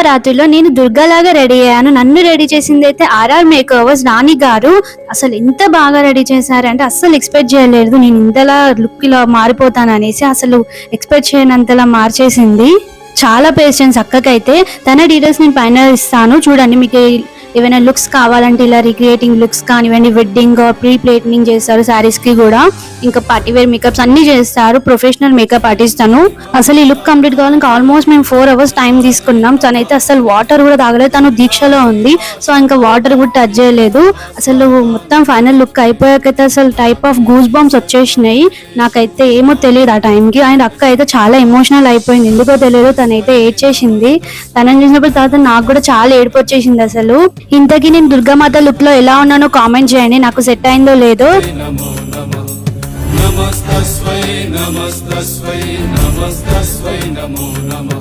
నవరాత్రిలో నేను దుర్గాలాగా రెడీ అయ్యాను. నన్ను రెడీ చేసింది అయితే ఆర్ఆర్ మేకర్స్ రాణి గారు. అసలు ఎంత బాగా రెడీ చేశారంటే అస్సలు ఎక్స్పెక్ట్ చేయలేదు నేను ఇంతలా లుక్ ఇలా మారిపోతాను అనేసి. అసలు ఎక్స్పెక్ట్ చేయనంతలా మార్చేసింది. చాలా పేషెన్స్ అక్కకైతే. తన డీటెయిల్స్ నేను పైన ఇస్తాను చూడండి. మీకు ఏమైనా లుక్స్ కావాలంటే ఇలా రిక్రియేటింగ్ లుక్స్ కానివ్వండి, వెడ్డింగ్ ప్రీ ప్లేటింగ్ చేస్తారు శారీస్ కి కూడా, ఇంకా పార్టీ వేర్ మేకప్స్ అన్ని చేస్తారు. ప్రొఫెషనల్ మేకప్ ఆర్టిస్ట్ తను. అసలు ఈ లుక్ కంప్లీట్ కావాలంటే ఆల్మోస్ట్ మేము 4 hours టైం తీసుకున్నాం. తనైతే అసలు వాటర్ కూడా తాగలేదు. తను దీక్షలో ఉంది, సో ఇంకా వాటర్ కూడా టచ్ చేయలేదు. అసలు మొత్తం ఫైనల్ లుక్ అయిపోయాకైతే అసలు టైప్ ఆఫ్ గూస్ బాంబ్స్ వచ్చేసినాయి. నాకైతే ఏమో తెలియదు ఆ టైంకి. అండ్ అక్క అయితే చాలా ఎమోషనల్ అయిపోయింది, ఎందుకో తెలియదు. తనైతే ఏడ్చేసింది. తనని చూసినప్పుడు తర్వాత నాకు కూడా చాలా ఏడుపు వచ్చేసింది. అసలు ఇంతకీ నేను దుర్గామాత లుక్ లో ఎలా ఉన్నానో కామెంట్ చేయండి, నాకు సెట్ అయిందో లేదో. నమస్తస్వై నమస్తస్వై నమస్తస్వై నమో నమః.